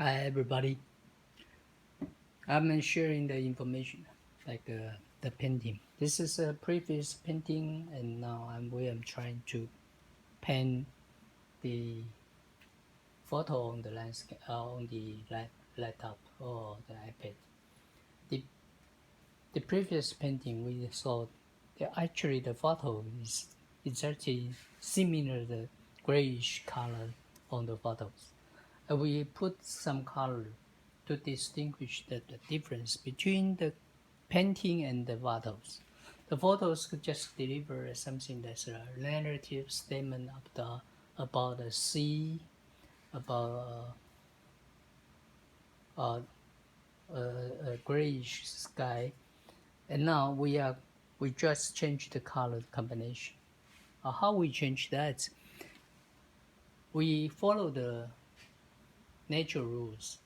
Hi everybody. I'm sharing the information like the painting. This is a previous painting, and now we am trying to paint the photo on the landscape on the laptop or the iPad. The previous painting we saw, actually the photo is exactly similar the grayish color on the photos. We put some color to distinguish the difference between the painting and the photos. The photos could just deliver something that's a narrative statement about the sea, about a grayish sky, and now we just change the color combination. How we change that? We follow the nature rules.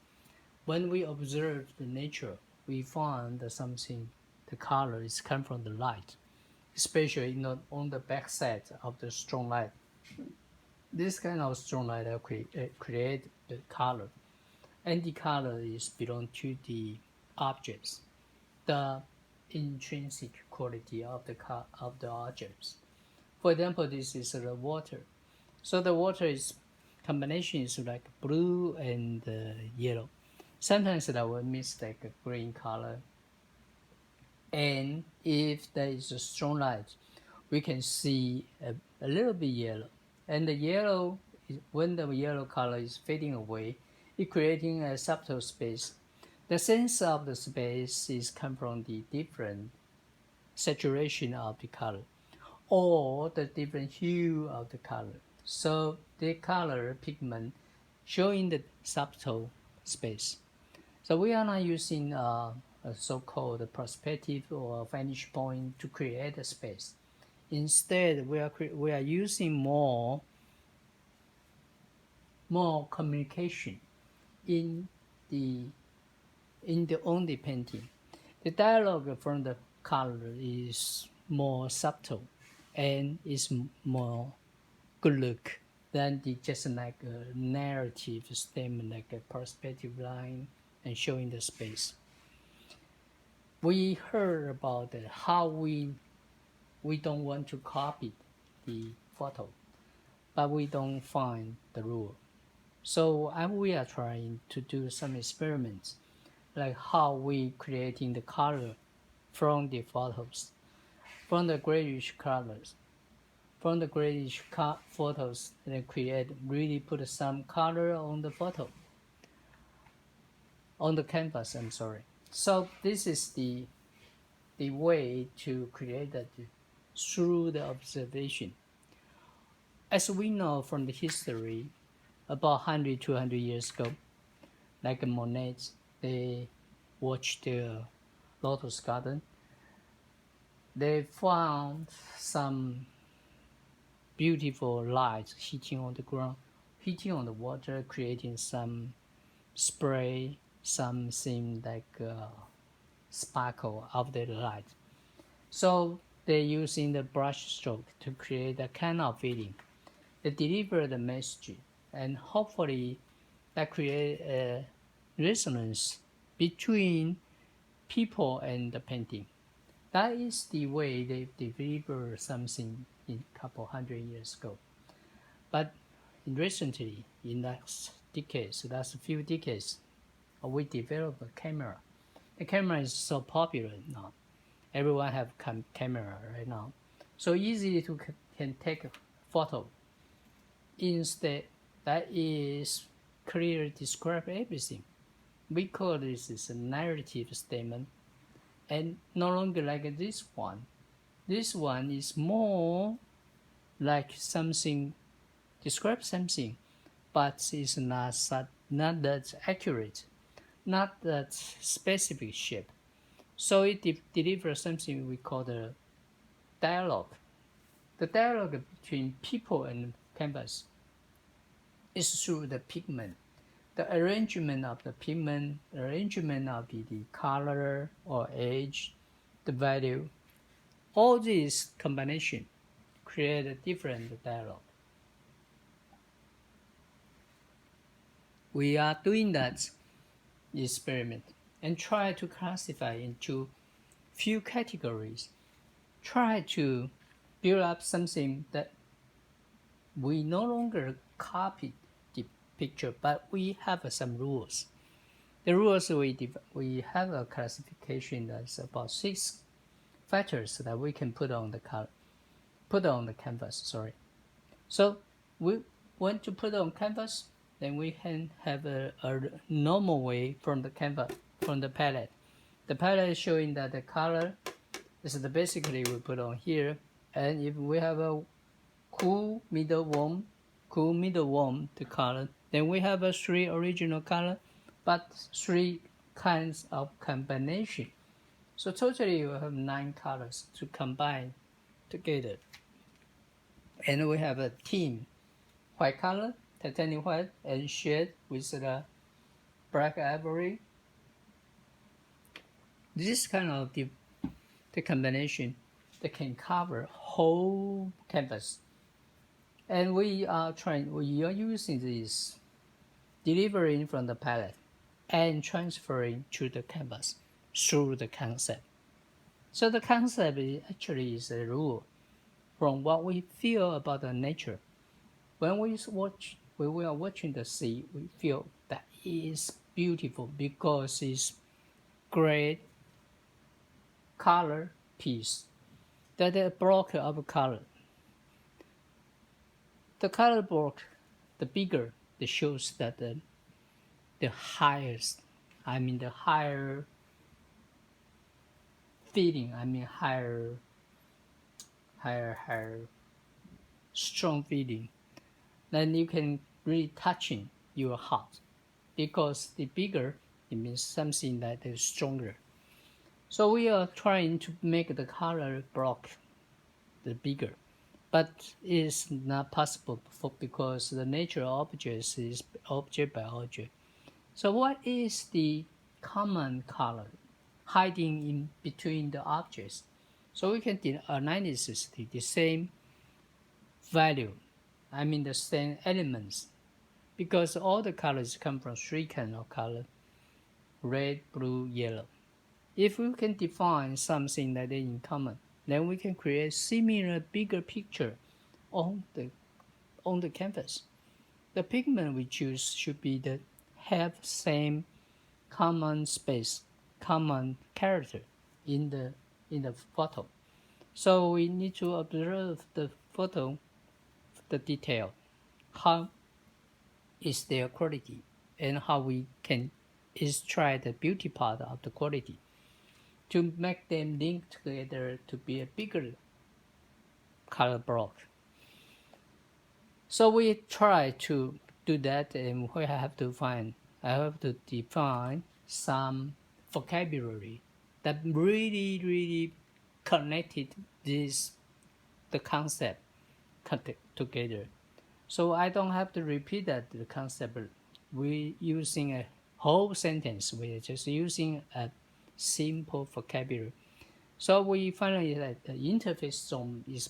When we observe the nature, we find something, the color is come from the light, especially on the backside of the strong light. This kind of strong light create the color, and the color is belong to the objects, the intrinsic quality of the objects. For example, this is the water. So the water is combination is like blue and yellow. Sometimes that will miss like a green color. And if there is a strong light, we can see a little bit yellow. And the yellow, when the yellow color is fading away, it creating a subtle space. The sense of the space is come from the different saturation of the color or the different hue of the color. So the color pigment showing the subtle space. So we are not using a so-called perspective or vantage point to create a space. Instead, we are using more communication in the only painting. The dialogue from the color is more subtle and is more good look than just like a narrative statement, like a perspective line and showing the space. We heard about how we don't want to copy the photo, but we don't find the rule. So we are trying to do some experiments, like how we creating the color from the photos, from the grayish colors. From the grayish photos, they really put some color on the photo, on the canvas, I'm sorry. So this is the way to create that through the observation. As we know from the history, about 100, 200 years ago, like Monet, they watched the Lotus Garden. They found some beautiful light hitting on the ground, hitting on the water, creating some spray, something like sparkle of the light. So they're using the brush stroke to create a kind of feeling. They deliver the message, and hopefully that create a resonance between people and the painting. That is the way they deliver something in a couple hundred years ago. But recently, in last few decades, we developed a camera. The camera is so popular now. Everyone have camera right now. So easy to can take a photo. Instead, that is clearly describe everything. We call this is a narrative statement, and no longer like this one. This one is more like something, describe something, but it's not that accurate, not that specific shape. So it delivers something we call the dialogue. The dialogue between people and canvas is through the pigment. The arrangement of the pigment, the arrangement of the color or edge, the value, all these combination create a different dialogue. we are doing that experiment and try to classify into few categories. Try to build up something that we no longer copy the picture, but we have some rules. The rules we have a classification that's about 6 factors that we can put on the canvas. So we want to put on canvas, then we can have a normal way from the canvas, from the palette. The palette is showing that the color is basically we put on here, and if we have a cool middle warm the color, then we have a 3 original color, but 3 kinds of combination. So totally we have 9 colors to combine together. And we have a theme, white color, titanium white, and shade with the black ivory. This kind of the combination that can cover whole canvas. And we are using this, delivering from the palette and transferring to the canvas through the concept. So the concept actually is a rule from what we feel about the nature. When we are watching the sea, we feel that it is beautiful because it's great color piece. That a block of color. The color block, the bigger, it shows that the higher feeling, higher strong feeling. Then you can really touching your heart, because the bigger, it means something that is stronger. So we are trying to make the color block the bigger, but it's not possible because the nature of objects is object by object. So what is the common color hiding in between the objects? So we can analyze the same value, the same elements, because all the colors come from 3 kinds of color: red, blue, yellow. If we can define something that is in common, then we can create similar bigger picture on the canvas. The pigment we choose should be have same common space, common character in the photo. So we need to observe the photo, the detail, how is their quality, and how we can extract the beauty part of the quality to make them link together to be a bigger color block. So we try to do that, and I have to define some vocabulary that really connected the concept together. So I don't have to repeat the concept. We're using a whole sentence. We're just using a simple vocabulary. So we find that the interface zone is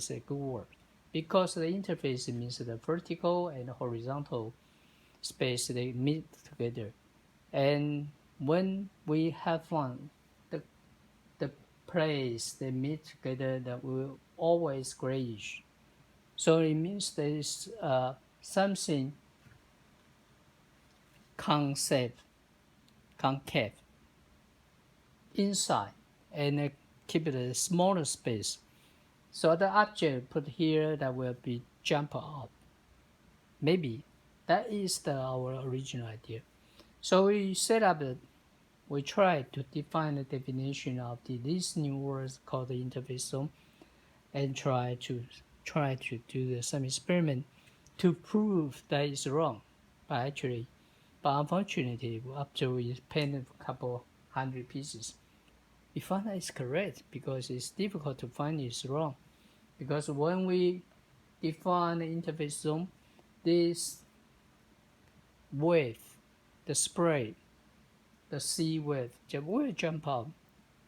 a good word, because the interface means the vertical and horizontal space, they meet together. And when we have found the place they meet together, that will always grayish. So it means there is something concave inside, and keep it a smaller space. So the object put here that will be jump up. Maybe that is our original idea. So we try to define the definition of these new words called the interface zone, and try to do some experiment to prove that it's wrong. But unfortunately, after we painted a couple 100 pieces, we found that it's correct, because it's difficult to find it's wrong. Because when we define the interface zone, this wave, the spray, the sea wave, will jump out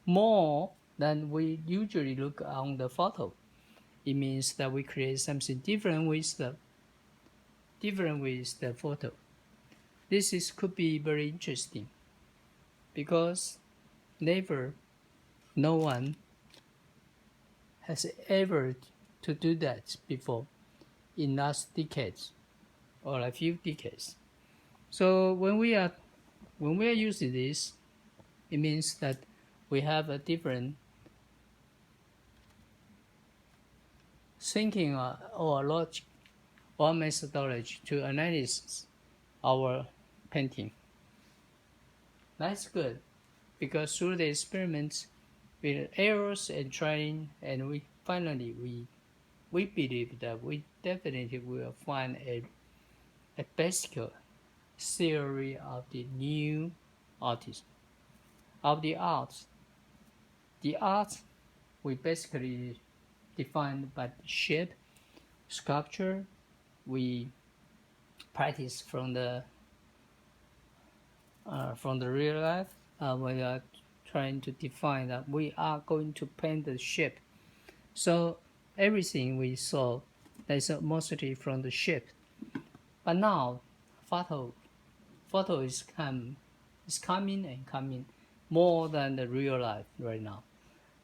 more than we usually look on the photo. It means that we create something different with the photo. could be very interesting because no one has ever to do that before in last decades or a few decades. So when we are using this, it means that we have a different thinking or logic or methodology to analyze our painting. That's good because through the experiments with errors and trying, and we believe that we definitely will find a basic theory of the new artist. Of the art, we basically defined by the shape, sculpture. We practice from the real life. We are trying to define that we are going to paint the shape. So everything we saw is mostly from the shape. But now, photo is coming and coming more than the real life right now.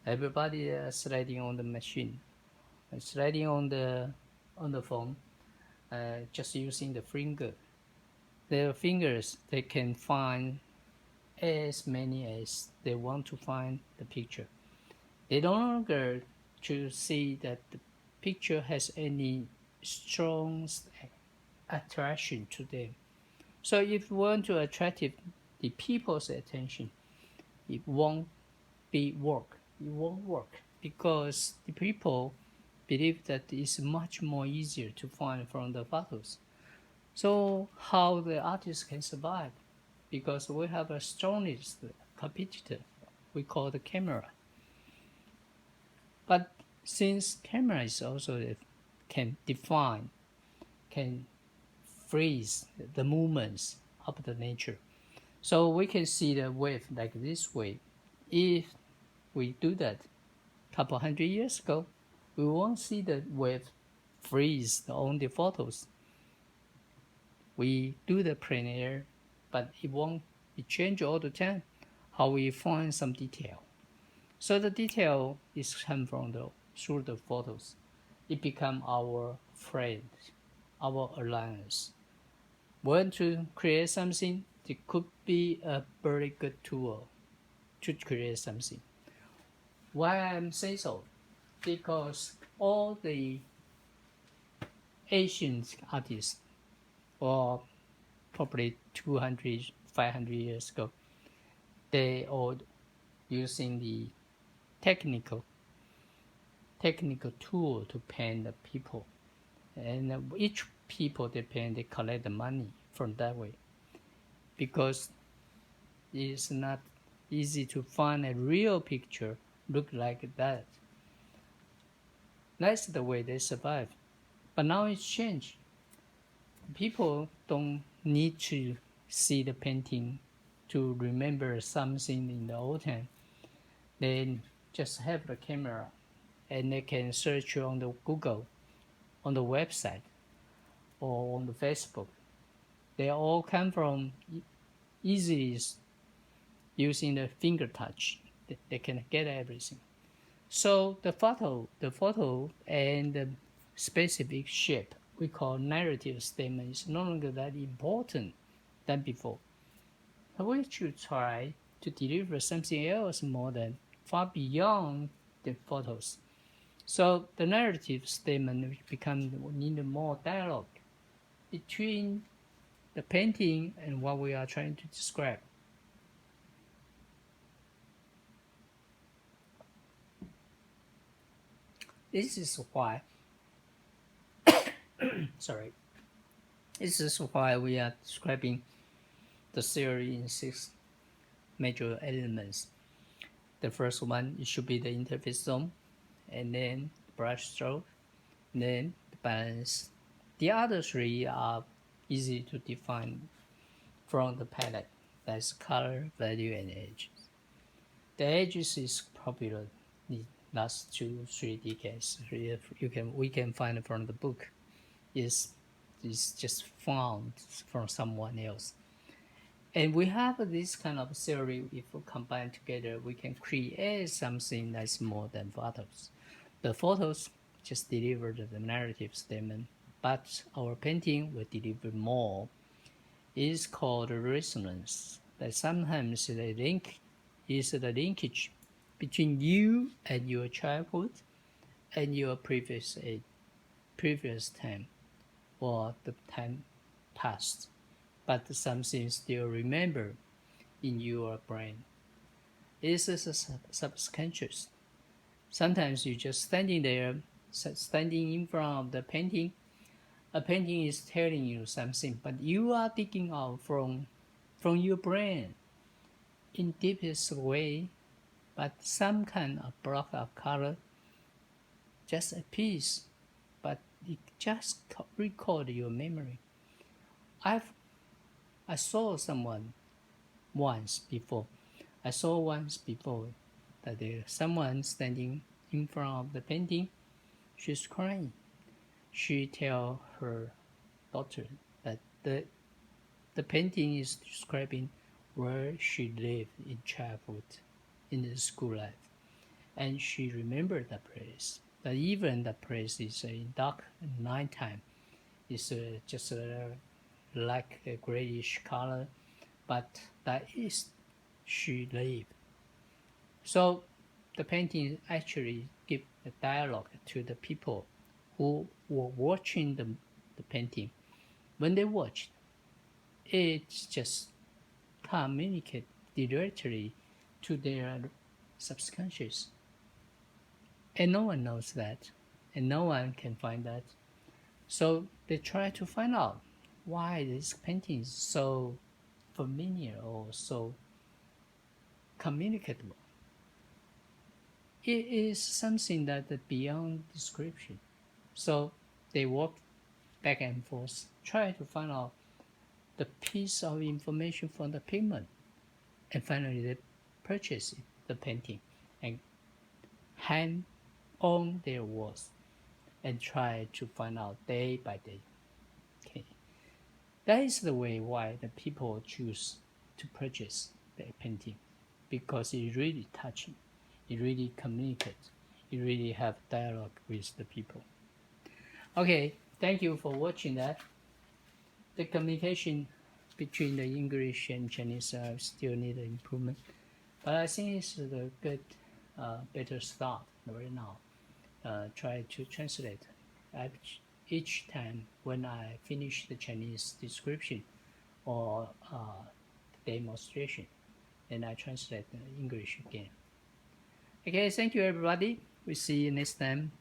Everybody is sliding on the machine, sliding on the phone, just using the finger. Their fingers, they can find as many as they want to find the picture. They no longer to see that the picture has any strong attraction to them. So if you want to attract the people's attention, it won't work. It won't work because the people believe that it's much more easier to find from the photos. So how the artist can survive? Because we have a strongest competitor we call the camera. But since camera is also can freeze the movements of the nature, so we can see the wave like this way. If we do that a couple hundred years ago, we won't see the wave freeze on the photos. We do the plein air, but it won't change all the time. How we find some detail. So the detail is come from through the photos. It become our friend, our alliance. When to create something, it could be a very good tool to create something. Why I'm saying so? Because all the Asian artists, or probably 200, 500 years ago, they all using the technical tool to paint the people, and each people they paint, they collect the money from that way, because it's not easy to find a real picture look like that. That's the way they survive. But now it's changed. People don't need to see the painting to remember something in the old time. They just have the camera and they can search on the Google, on the website, or on the Facebook. They all come from easily using the finger touch. They can get everything. So the photo and the specific shape we call narrative statement is no longer that important than before. We should try to deliver something else more than far beyond the photos. So the narrative statement need more dialogue between the painting and what we are trying to describe. This is why This is why we are describing the theory in 6 major elements. The first one, it should be the interface zone, and then brush stroke, then the balance. The other 3 are easy to define from the palette. That's color, value, and edges. The edges is probably the last 2-3 decades. We can find it from the book. Is just found from someone else. And we have this kind of theory. If we combine together, we can create something that's more than photos. The photos just deliver the narrative statement, but our painting will deliver more. It's called resonance. That sometimes the link is the linkage between you and your childhood and your previous time or the time past, but something still remember in your brain. It's subconscious. Sometimes you just standing there, standing in front of the painting. A painting is telling you something, but you are digging out from your brain in deepest way, but some kind of block of color, just a piece, but it just recalled your memory. I saw someone once before. I saw once before that there's someone standing in front of the painting. She's crying. She tell her daughter that the painting is describing where she lived in childhood, in the school life, and she remembered the place. That even the place is in dark nighttime. It's just like a grayish color, but that is she lived. So the painting actually give a dialogue to the people who were watching the painting. When they watched, it just communicate directly to their subconscious. And no one knows that, and no one can find that. So they try to find out why this painting is so familiar or so communicable. It is something that is beyond description. So they walk back and forth, try to find out the piece of information from the pigment, and finally they purchase the painting and hang on their walls and try to find out day by day. Okay, that is the way why the people choose to purchase the painting, because it's really touching, it really communicates, it really have dialogue with the people. Okay, thank you for watching that. The communication between the English and Chinese still need improvement, but I think it's a good, better start right now. Try to translate each time when I finish the Chinese description or demonstration, and I translate the English again. Okay, thank you everybody. We see you next time.